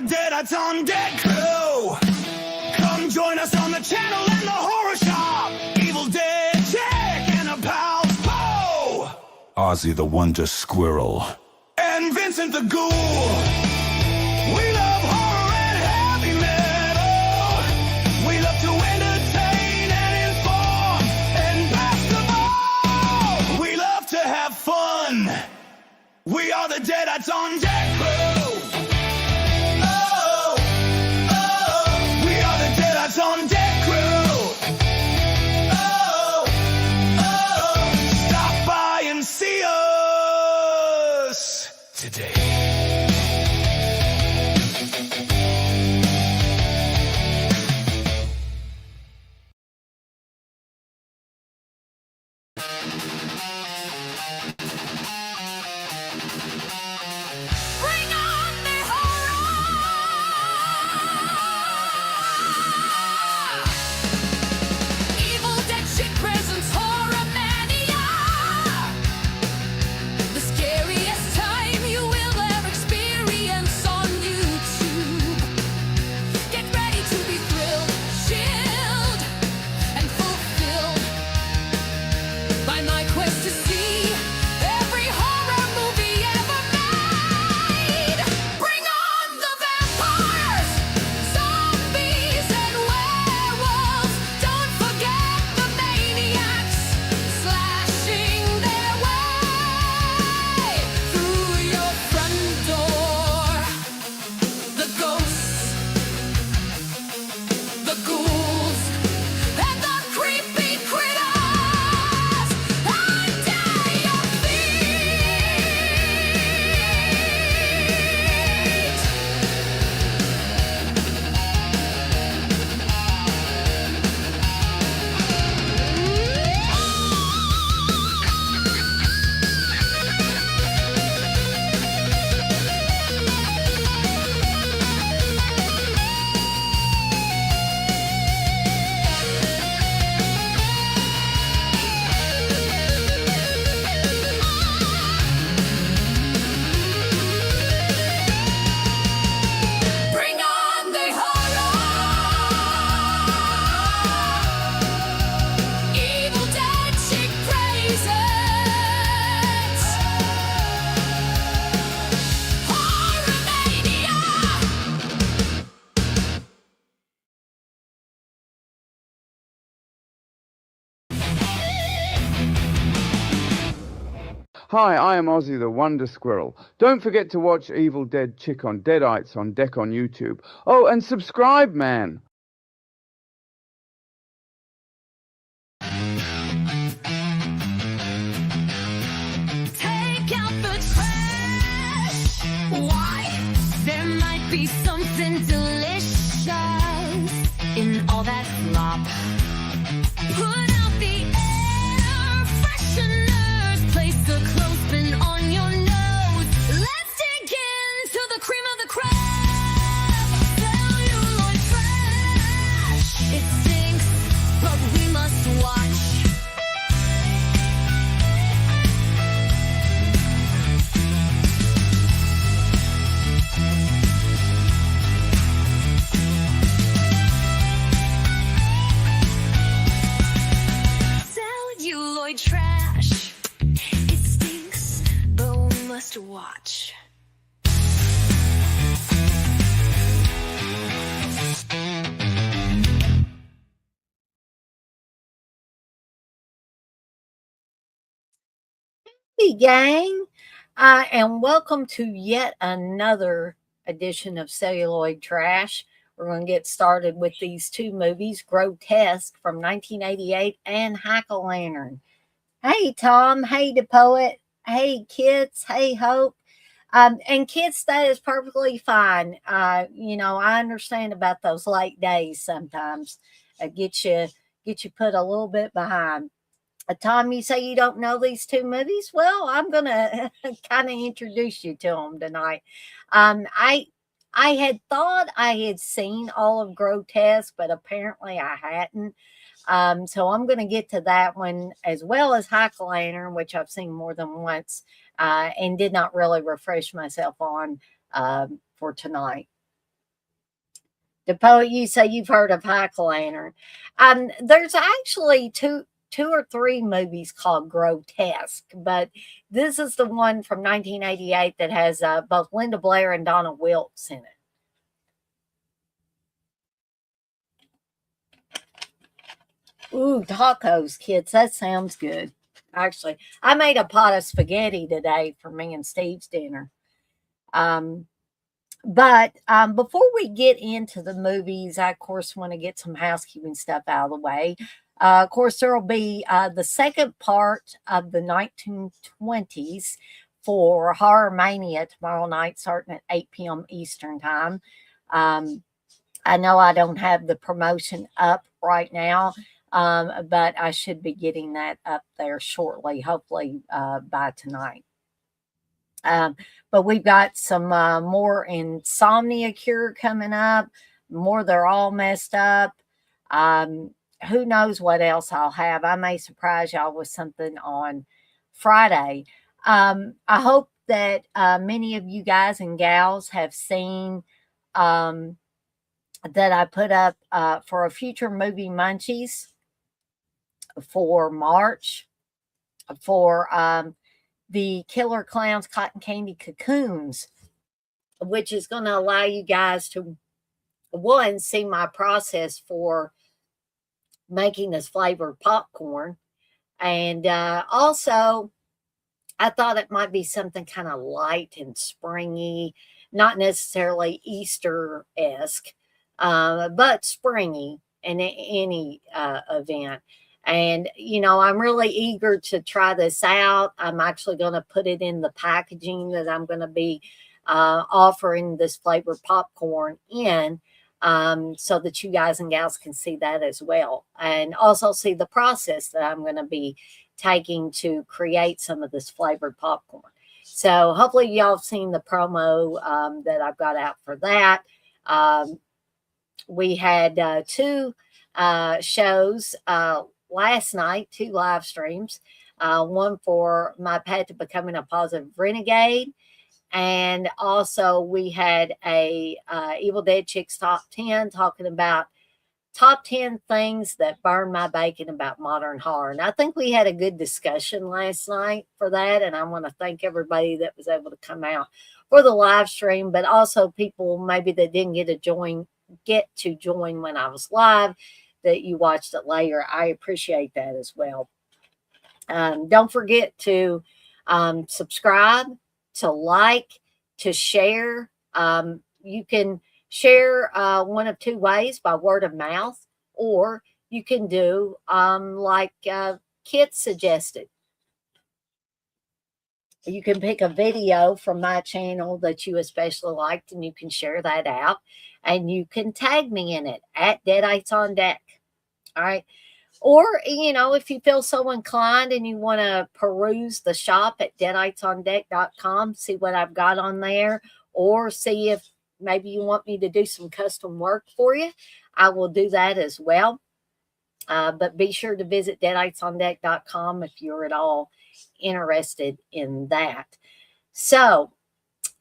Deadites on deck crew. Come join us on the channel and the horror shop. Evil Dead Jack and a pal Poe. Ozzy the Wonder Squirrel. And Vincent the Ghoul. We love horror and heavy metal. We love to entertain and inform. And best of all, we love to have fun. We are the Deadites on deck crew. On deck crew. Stop by and see us today. Hi, I am Ozzy the Wonder Squirrel. Don't forget to watch Evil Dead Chick on Deadites on Deck on YouTube. Oh, and subscribe, man! Take out the trash. Why? There might be something delicious in all that slop. Put out the air fresheners. Place a clothespin on your nose. Let's dig into the cream of the crop. Celluloid trash. It stinks, but we must watch. Celluloid trash. It stinks, but we must watch. Hey, gang, and welcome to yet another edition of Celluloid Trash. We're going to get started with these two movies, Grotesque from 1988 and Hack-O-Lantern. Hey, Tom. Hey, the poet. Hey, kids. Hey, Hope. And kids, that is perfectly fine. I understand about those late days sometimes. Get you put a little bit behind. Tom, you say you don't know these two movies? Well, I'm going to kind of introduce you to them tonight. I had thought I had seen all of Grotesque, but apparently I hadn't. So I'm going to get to that one as well as Hack-O-Lantern, which I've seen more than once and did not really refresh myself on for tonight. The poet, you say you've heard of Jack-o'-lantern. There's actually two or three movies called Grotesque, but this is the one from 1988 that has both Linda Blair and Donna Wilkes in it. Ooh, tacos, kids. That sounds good. Actually, I made a pot of spaghetti today for me and Steve's dinner. Um, but before we get into the movies, I, of course, want to get some housekeeping stuff out of the way. Of course, there will be the second part of the 1920s for Horror Mania tomorrow night, starting at 8 p.m. Eastern Time. I know I don't have the promotion up right now, but I should be getting that up there shortly, hopefully by tonight. But we've got some more Insomnia Cure coming up. More They're All Messed Up. Who knows what else I'll have? I may surprise y'all with something on Friday. I hope that many of you guys and gals have seen that I put up for a future movie munchies for March for the Killer Clowns Cotton Candy Cocoons, which is going to allow you guys to, one, see my process for making this flavored popcorn. And also, I thought it might be something kind of light and springy, not necessarily Easter-esque, but springy in any event. And, you know, I'm really eager to try this out. I'm actually going to put it in the packaging that I'm going to be offering this flavored popcorn in, so that you guys and gals can see that as well. And also see the process that I'm going to be taking to create some of this flavored popcorn. So hopefully y'all have seen the promo that I've got out for that. We had two shows last night, two live streams, one for my path to becoming a positive renegade. And also we had a Evil Dead Chicks Top 10 talking about top 10 things that burn my bacon about modern horror. And I think we had a good discussion last night for that. And I want to thank everybody that was able to come out for the live stream, but also people maybe that didn't get to join when I was live, that you watched it later. I appreciate that as well. Don't forget to subscribe, to like, to share. You can share one of two ways, by word of mouth, or you can do like Kit suggested. You can pick a video from my channel that you especially liked, and you can share that out, and you can tag me in it at Deadites on Deck. All right. Or, you know, if you feel so inclined and you want to peruse the shop at deaditesondeck.com, see what I've got on there, or see if maybe you want me to do some custom work for you, I will do that as well. But be sure to visit deaditesondeck.com if you're at all interested in that. So,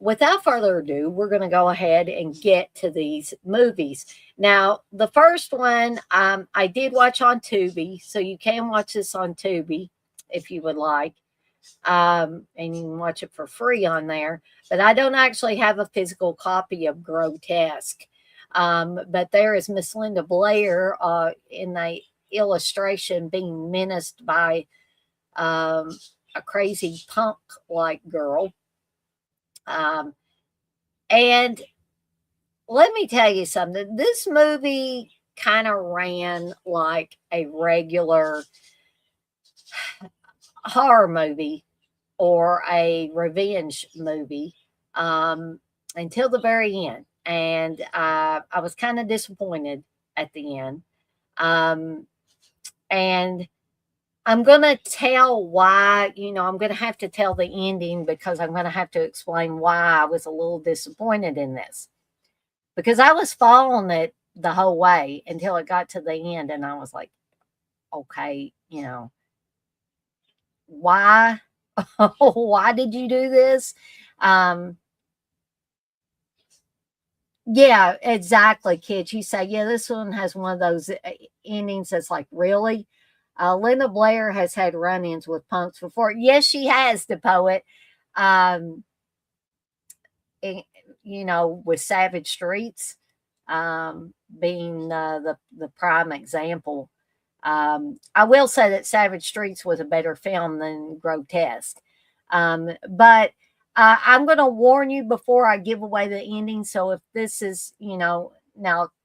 without further ado, we're going to go ahead and get to these movies. Now, the first one I did watch on Tubi, so you can watch this on Tubi if you would like. And you can watch it for free on there. But I don't actually have a physical copy of Grotesque. But there is Miss Linda Blair in the illustration being menaced by a crazy punk-like girl. And let me tell you something. This movie kind of ran like a regular horror movie or a revenge movie until the very end. And I was kind of disappointed at the end. And I'm going to tell why, you know, I'm going to have to tell the ending because I'm going to have to explain why I was a little disappointed in this. Because I was following it the whole way until it got to the end. And I was like, okay, you know, why? Why did you do this? Yeah, exactly, kids. You say, yeah, this one has one of those endings that's like, really? Linda Blair has had run ins with punks before. Yes, she has, the poet. Um, eh, with Savage Streets being the prime example. I will say that Savage Streets was a better film than Grotesque. But I'm going to warn you before I give away the ending. So if this is, now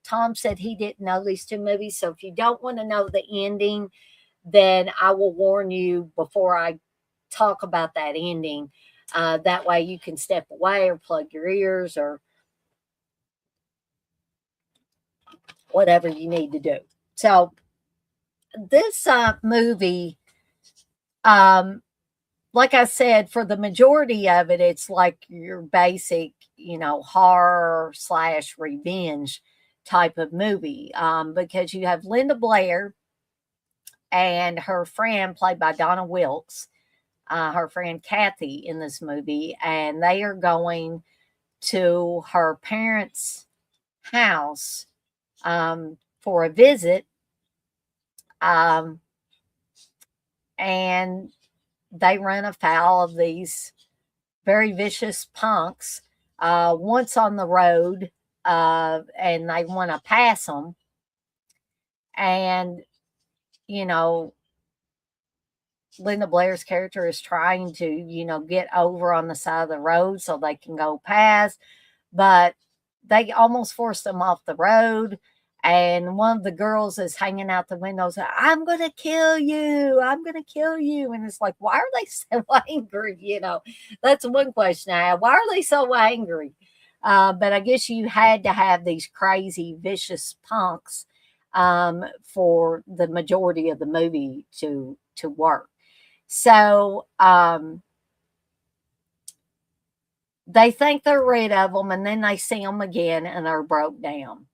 Tom said he didn't know these two movies. So if you don't want to know the ending, then I will warn you before I talk about that ending. That way you can step away or plug your ears or whatever you need to do. So this movie, um, like I said, for the majority of it, it's like your basic, horror slash revenge type of movie, because you have Linda Blair and her friend, played by Donna Wilkes, her friend Kathy in this movie, and they are going to her parents' house for a visit. Um, and they run afoul of these very vicious punks once on the road, and they want to pass them. And, you know, Linda Blair's character is trying to, get over on the side of the road so they can go past, but they almost forced them off the road. And one of the girls is hanging out the window saying, I'm going to kill you. I'm going to kill you. And it's like, why are they so angry? That's one question I have. Why are they so angry? But I guess you had to have these crazy, vicious punks for the majority of the movie to work. So they think they're rid of them, and then they see them again and they're broke down.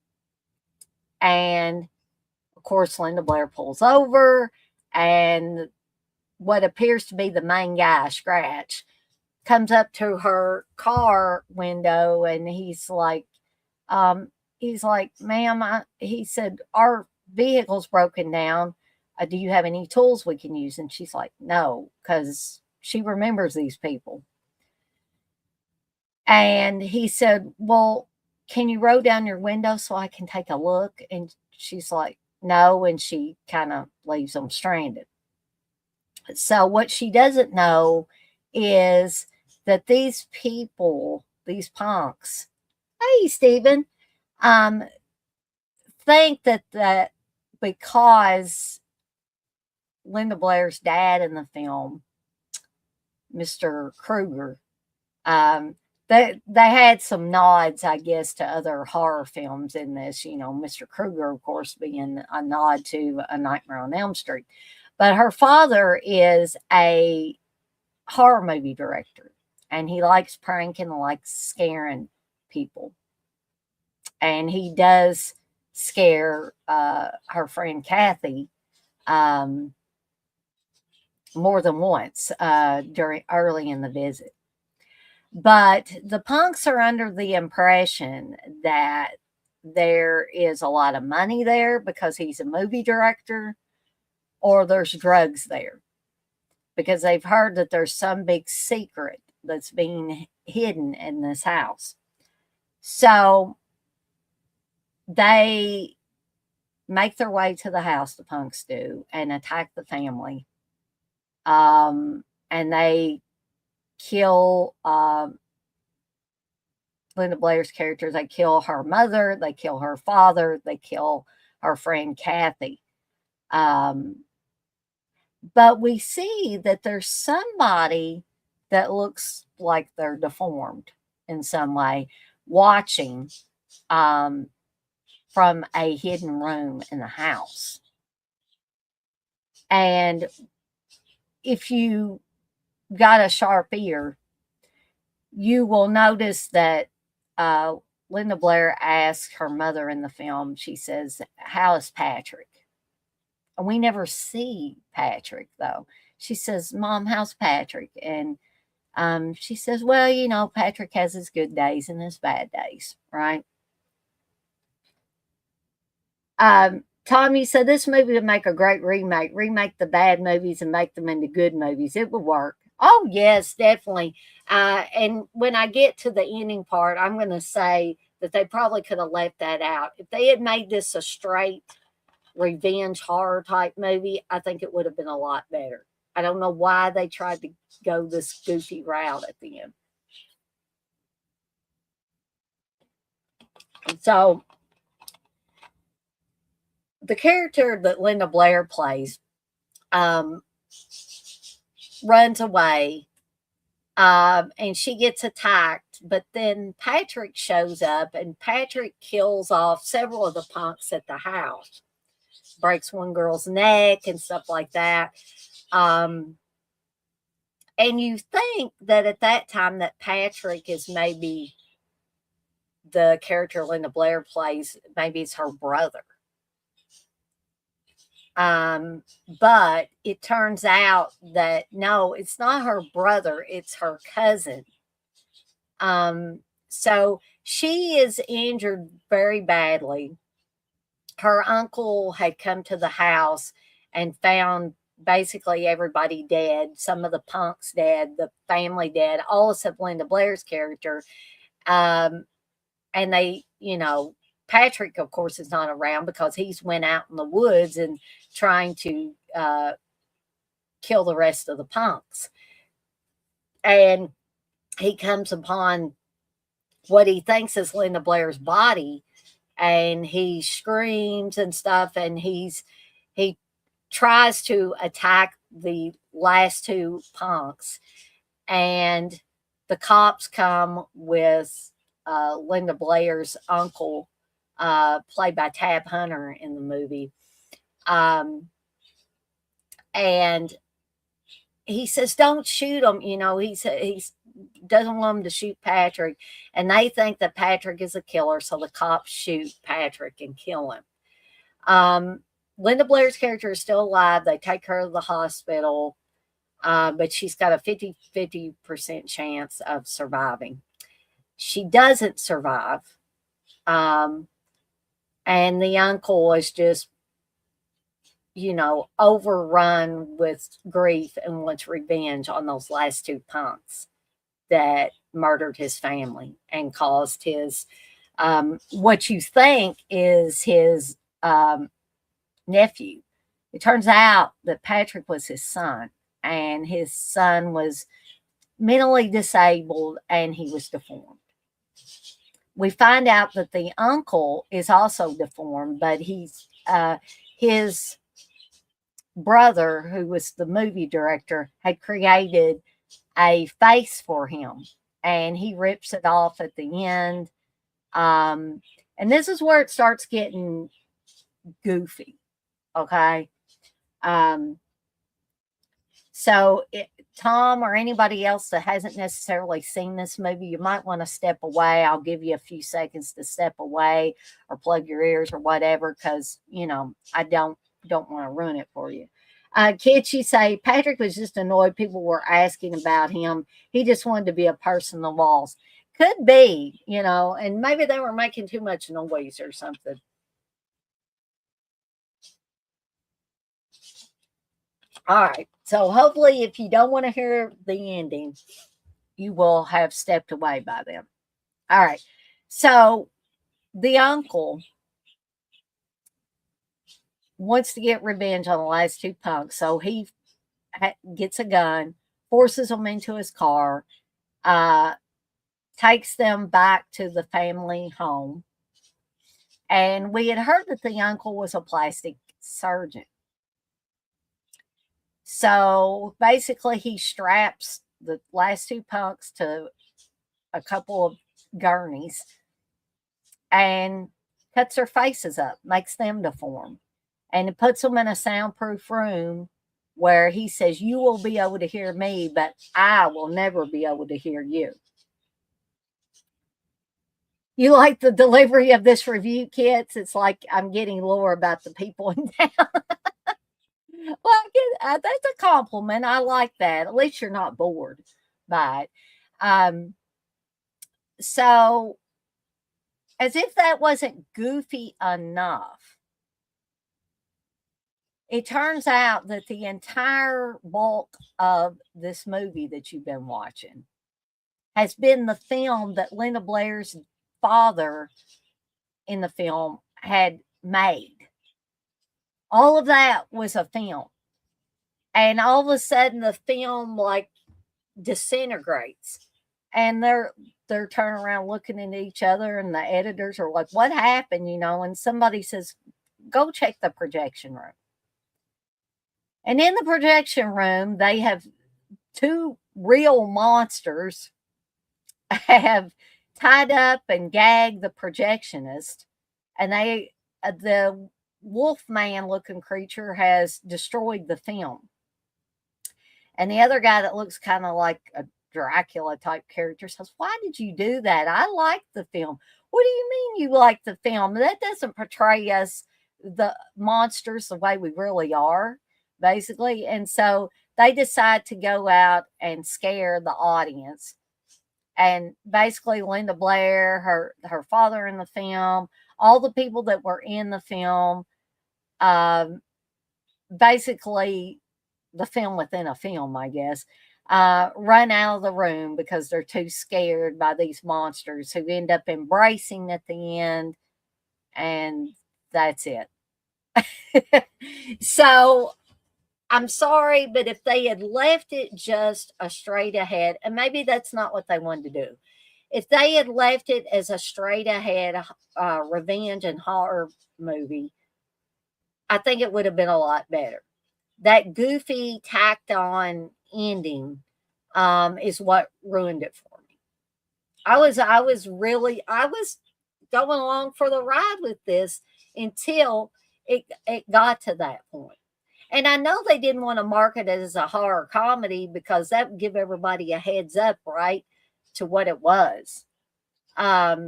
And of course, Linda Blair pulls over, and what appears to be the main guy, Scratch, comes up to her car window, and he's like, ma'am, he said, our vehicle's broken down. Do you have any tools we can use? And she's like, no, because she remembers these people. And he said, well, can you roll down your window so I can take a look? And she's like, no. And she kind of leaves them stranded. So what she doesn't know is that these people, these punks, hey, Stephen, think that because Linda Blair's dad in the film, Mr. Kruger, they had some nods, I guess, to other horror films in this. Mr. Kruger, of course, being a nod to A Nightmare on Elm Street. But her father is a horror movie director, and he likes pranking, likes scaring people. And he does scare her friend Kathy more than once early in the visit. But the punks are under the impression that there is a lot of money there because he's a movie director, or there's drugs there because they've heard that there's some big secret that's being hidden in this house. So they make their way to the house, the punks do, and attack the family. And they kill Linda Blair's character. They kill her mother, they kill her father, they kill her friend Kathy. But we see that there's somebody that looks like they're deformed in some way, watching from a hidden room in the house. And if you got a sharp ear, you will notice that Linda Blair asks her mother in the film, she says, how is Patrick? And we never see Patrick, though. She says, Mom, how's Patrick? And she says, well, Patrick has his good days and his bad days, right? Tom, you said this movie would make a great remake. Remake the bad movies and make them into good movies. It would work. Oh, yes, definitely. And when I get to the ending part, I'm going to say that they probably could have left that out. If they had made this a straight revenge horror type movie, I think it would have been a lot better. I don't know why they tried to go this goofy route at the end. So the character that Linda Blair plays runs away, and she gets attacked, but then Patrick shows up, and Patrick kills off several of the punks at the house, breaks one girl's neck and stuff like that. And you think that at that time that Patrick is maybe the character Linda Blair plays, maybe it's her brother. But it turns out that no, it's not her brother, it's her cousin. So she is injured very badly. Her uncle had come to the house and found basically everybody dead, some of the punks dead, the family dead, all except Linda Blair's character. And they, Patrick, of course, is not around because he's went out in the woods and trying to kill the rest of the punks. And he comes upon what he thinks is Linda Blair's body, and he screams and stuff, and he tries to attack the last two punks, and the cops come with Linda Blair's uncle, played by Tab Hunter in the movie. And he says, don't shoot him. He doesn't want him to shoot Patrick. And they think that Patrick is a killer. So the cops shoot Patrick and kill him. Linda Blair's character is still alive. They take her to the hospital. But she's got a 50% chance of surviving. She doesn't survive. And the uncle is just, overrun with grief and wants revenge on those last two punks that murdered his family and caused his, what you think is his nephew. It turns out that Patrick was his son, and his son was mentally disabled and he was deformed. We find out that the uncle is also deformed, but he's his brother, who was the movie director, had created a face for him, and he rips it off at the end. And this is where it starts getting goofy. Okay. So Tom or anybody else that hasn't necessarily seen this movie, you might want to step away. I'll give you a few seconds to step away or plug your ears or whatever, because, I don't want to ruin it for you. Kids, you say, Patrick was just annoyed people were asking about him. He just wanted to be a person in the walls. Could be, and maybe they were making too much noise or something. All right. So hopefully, if you don't want to hear the ending, you will have stepped away by then. All right. So the uncle wants to get revenge on the last two punks. So he gets a gun, forces them into his car, takes them back to the family home. And we had heard that the uncle was a plastic surgeon. So basically, he straps the last two punks to a couple of gurneys and cuts their faces up, makes them deform, and puts them in a soundproof room where he says, you will be able to hear me, but I will never be able to hear you. You like the delivery of this review, kids? It's like I'm getting lore about the people in town. Well, that's a compliment. I like that. At least you're not bored by it. So, as if that wasn't goofy enough, It turns out that the entire bulk of this movie that you've been watching has been the film that Linda Blair's father in the film had made. All of that was a film. And all of a sudden the film like disintegrates. And they're turning around looking at each other, and the editors are like, what happened? And somebody says, go check the projection room. And in the projection room, they have two real monsters have tied up and gagged the projectionist, and the wolf man looking creature has destroyed the film. And the other guy that looks kind of like a Dracula type character says, why did you do that? I like the film. What do you mean you like the film? That doesn't portray us, the monsters, the way we really are, basically. And so they decide to go out and scare the audience. And basically Linda Blair, her father in the film, all the people that were in the film, basically the film within a film, I guess, run out of the room because they're too scared by these monsters, who end up embracing at the end. And that's it. So I'm sorry, but if they had left it just a straight ahead, and maybe that's not what they wanted to do. If they had left it as a straight ahead revenge and horror movie, I think it would have been a lot better. That goofy, tacked on ending is what ruined it for me. I was going along for the ride with this until it got to that point. And I know they didn't want to market it as a horror comedy because that would give everybody a heads up, right, to what it was. But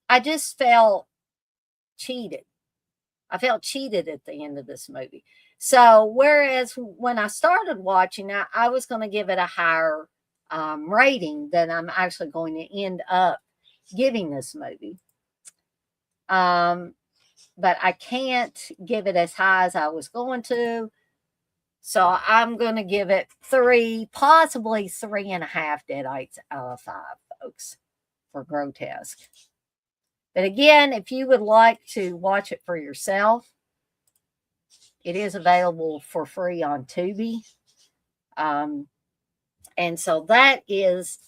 I just felt cheated. I felt cheated at the end of this movie. So whereas when I started watching, I was going to give it a higher rating than I'm actually going to end up giving this movie. But I can't give it as high as I was going to. So I'm going to give it 3, possibly 3.5 deadites out of 5, folks, for Grotesque. But again, if you would like to watch it for yourself, it is available for free on Tubi. And so that is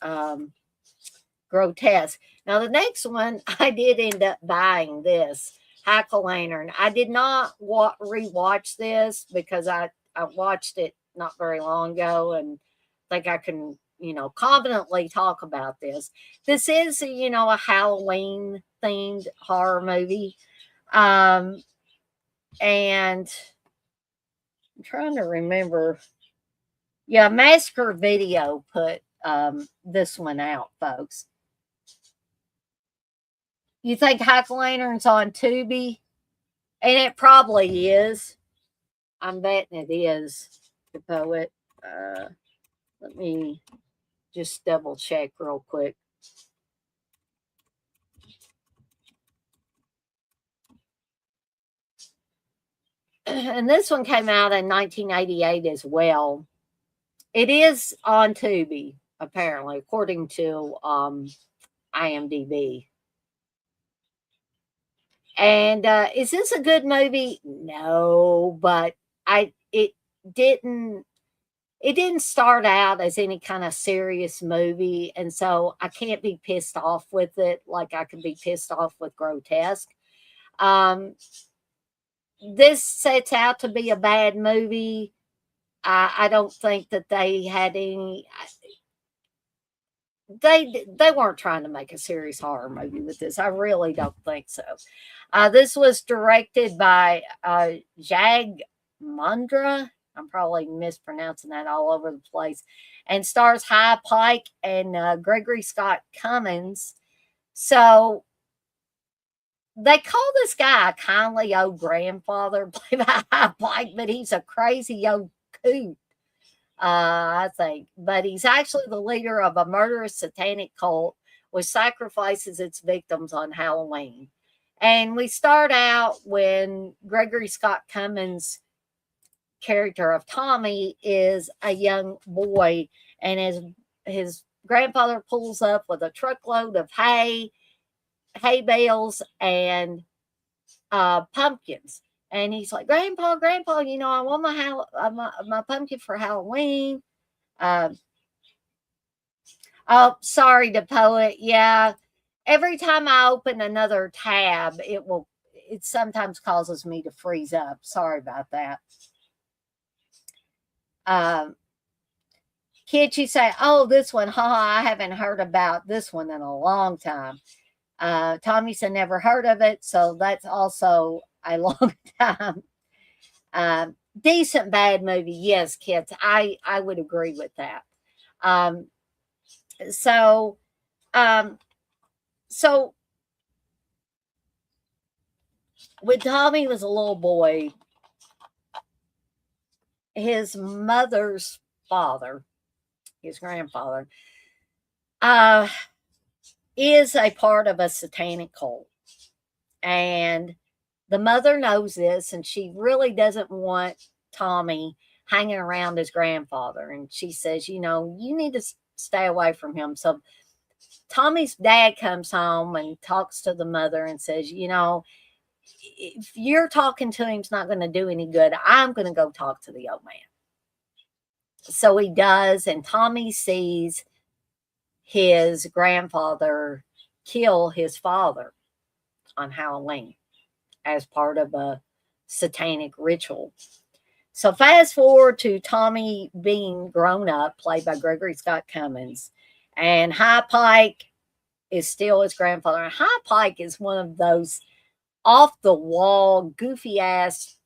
Grotesque. Now, the next one, I did end up buying this, Jack-o'-lantern. I did not rewatch this because I watched it not very long ago and think I can, confidently talk about this. This is, a Halloween themed horror movie. And I'm trying to remember. Yeah, Massacre Video put this one out, folks. You think Jack-o'-lantern's on Tubi? And it probably is. I'm betting it is, the poet. Let me just double check real quick. And this one came out in 1988 as well. It is on Tubi, apparently, according to IMDb. And is this a good movie? No, but it didn't start out as any kind of serious movie, and so I can't be pissed off with it like I could be pissed off with Grotesque. This sets out to be a bad movie. I don't think that they had any. They weren't trying to make a serious horror movie with this. I really don't think so. This was directed by Jag Mundra. I'm probably mispronouncing that all over the place. And stars High Pike and Gregory Scott Cummins. So they call this guy a kindly old grandfather, played by High Pike, but he's a crazy old coot, I think. But he's actually the leader of a murderous satanic cult which sacrifices its victims on Halloween. And we start out when Gregory Scott Cummins' character of Tommy is a young boy, and his grandfather pulls up with a truckload of hay bales, and pumpkins. And he's like, Grandpa, I want my pumpkin for Halloween. Oh, sorry, the poet. Yeah. Every time I open another tab, it sometimes causes me to freeze up. Sorry about that. Kids, you say, oh, this one, I haven't heard about this one in a long time. Tommy said never heard of it, so that's also a long time. Decent bad movie, yes, kids. I would agree with that. So when Tommy was a little boy, his mother's father, his grandfather, is a part of a satanic cult. And the mother knows this, and she really doesn't want Tommy hanging around his grandfather. And she says, you need to stay away from him. So Tommy's dad comes home and talks to the mother and says, if you're talking to him, it's not going to do any good. I'm going to go talk to the old man. So he does, and Tommy sees his grandfather kill his father on Halloween as part of a satanic ritual. So fast forward to Tommy being grown up, played by Gregory Scott Cummins, and High Pike is still his grandfather. And High Pike is one of those off the wall, goofy ass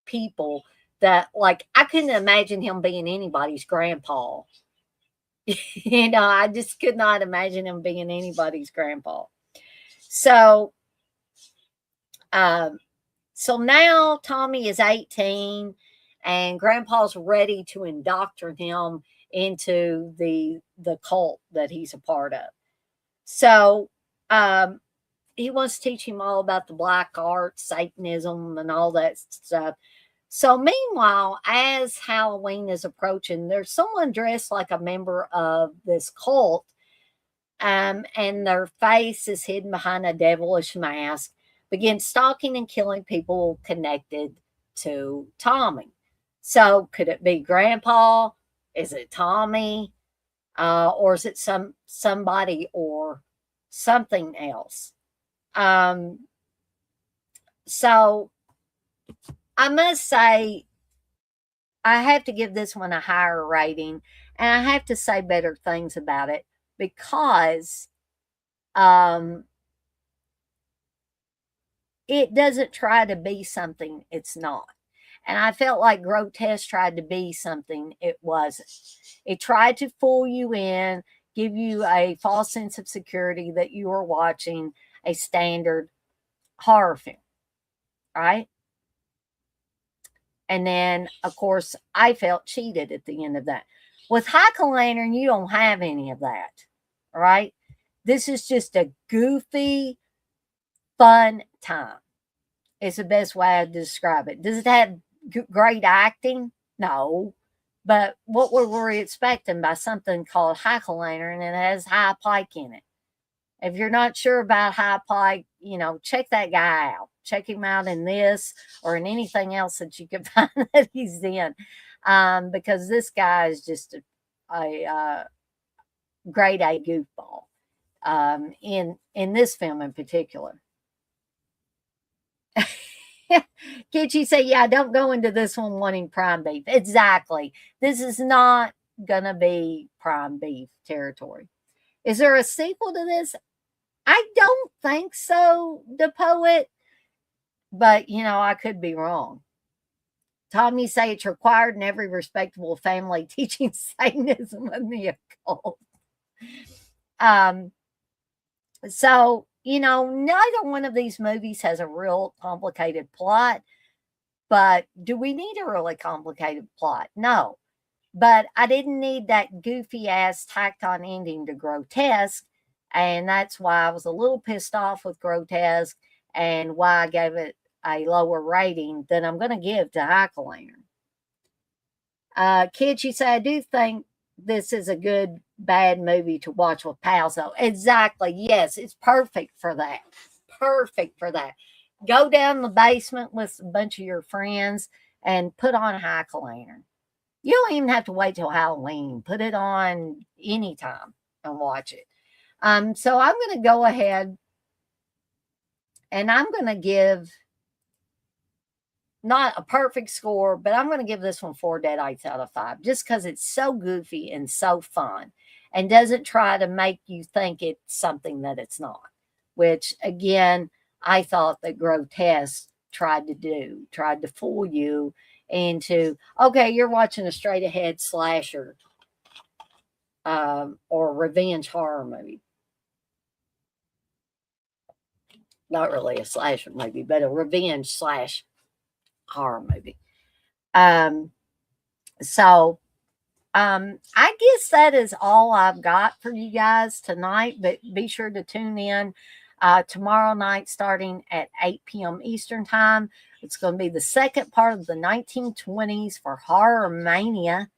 people that, like, I couldn't imagine him being anybody's grandpa. I just could not imagine him being anybody's grandpa. So now Tommy is 18, and Grandpa's ready to indoctrinate him into the cult that he's a part of. So he wants to teach him all about the black arts, Satanism, and all that stuff. So meanwhile, as Halloween is approaching, there's someone dressed like a member of this cult, and their face is hidden behind a devilish mask, begins stalking and killing people connected to Tommy. So could it be Grandpa? Is it Tommy? Or is it somebody or something else? So I must say, I have to give this one a higher rating, and I have to say better things about it because it doesn't try to be something it's not. And I felt like Grotesque tried to be something it wasn't. It tried to fool you in, give you a false sense of security that you were watching a standard horror film, right? And then, of course, I felt cheated at the end of that. With Jack-o'-lantern, you don't have any of that, right? This is just a goofy, fun time. It's the best way to describe it. Does it have great acting? No. But what were we expecting by something called Jack-o'-lantern, and it has High Pike in it? If you're not sure about High Pike, check that guy out. Check him out in this or in anything else that you can find that he's in. Because this guy is just a grade A goofball in this film in particular. Can't you say, yeah, don't go into this one wanting prime beef? Exactly. This is not going to be prime beef territory. Is there a sequel to this? I don't think so, the poet. But, I could be wrong. Tommy say it's required in every respectable family teaching Satanism and the occult. So, neither one of these movies has a real complicated plot. But do we need a really complicated plot? No. But I didn't need that goofy ass tacked on ending to Grotesque. And that's why I was a little pissed off with Grotesque. and why I gave it a lower rating than I'm going to give to Highlander. Kids, you say, I do think this is a good, bad movie to watch with pals, though. Exactly. Yes, it's perfect for that. Perfect for that. Go down the basement with a bunch of your friends and put on Highlander. You don't even have to wait till Halloween. Put it on anytime and watch it. So I'm going to go ahead and I'm going to give not a perfect score, but I'm going to give this one 4 deadites out of 5 just because it's so goofy and so fun and doesn't try to make you think it's something that it's not, which again, I thought that Grotesque tried to fool you into, okay, you're watching a straight ahead slasher or revenge horror movie. Not really a slasher movie, but a revenge slash horror movie. So I guess that is all I've got for you guys tonight, but be sure to tune in tomorrow night starting at 8 p.m. Eastern time. It's going to be the second part of the 1920s for Horror Mania.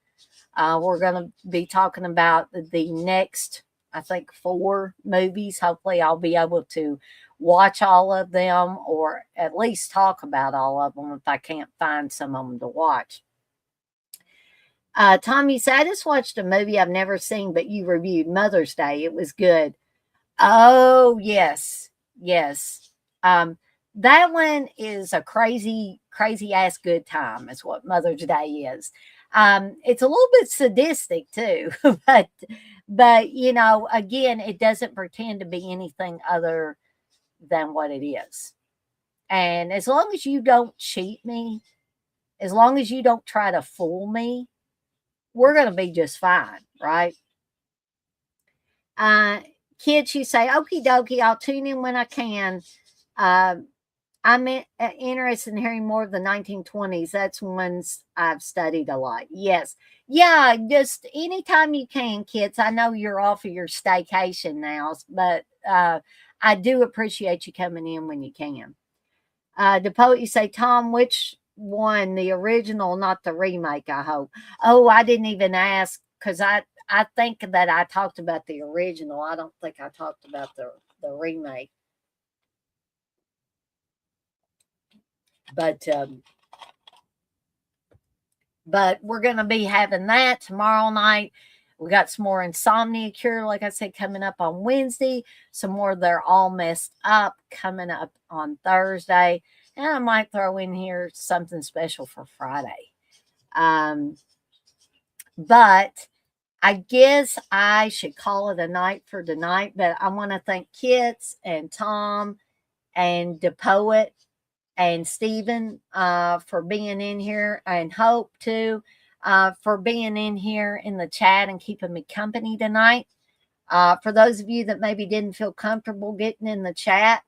We're going to be talking about the next, I think, 4 movies. Hopefully I'll be able to watch all of them or at least talk about all of them if I can't find some of them to watch. Tommy said, I just watched a movie I've never seen, but you reviewed, Mother's Day. It was good. Oh, yes. Yes. That one is a crazy, crazy ass good time is what Mother's Day is. It's a little bit sadistic too, but you know, again, it doesn't pretend to be anything other than what it is. And as long as you don't cheat me, as long as you don't try to fool me, we're going to be just fine, right? Kids, you say, okie dokie, I'll tune in when I can. I'm interested in hearing more of the 1920s. That's ones I've studied a lot. Yes. Yeah, just anytime you can, kids. I know you're off of your staycation now, but I do appreciate you coming in when you can. The poet, you say, Tom, which one? The original, not the remake, I hope. Oh, I didn't even ask because I think that I talked about the original. I don't think I talked about the remake. But we're going to be having that tomorrow night. We got some more Insomnia Cure, like I said, coming up on Wednesday. Some more They're All Messed Up coming up on Thursday. And I might throw in here something special for Friday. But I guess I should call it a night for tonight. But I want to thank Kits and Tom and the poet and Stephen for being in here, and Hope too for being in here in the chat and keeping me company tonight. For those of you that maybe didn't feel comfortable getting in the chat,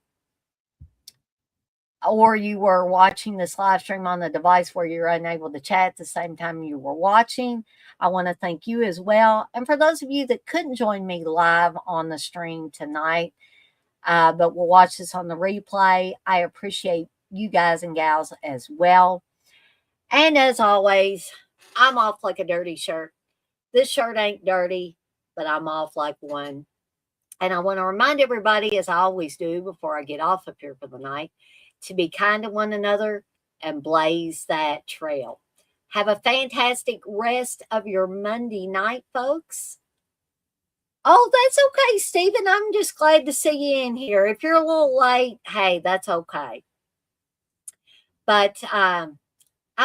or you were watching this live stream on the device where you're unable to chat at the same time you were watching, I want to thank you as well. And for those of you that couldn't join me live on the stream tonight, but will watch this on the replay, I appreciate you guys and gals as well. And as always, I'm off like a dirty shirt. This shirt ain't dirty, but I'm off like one. And I want to remind everybody, as I always do before I get off up here for the night, to be kind to one another and blaze that trail. Have a fantastic rest of your Monday night, folks. Oh, that's okay, Stephen. I'm just glad to see you in here. If you're a little late, hey, that's okay. But I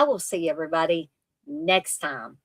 will see everybody next time.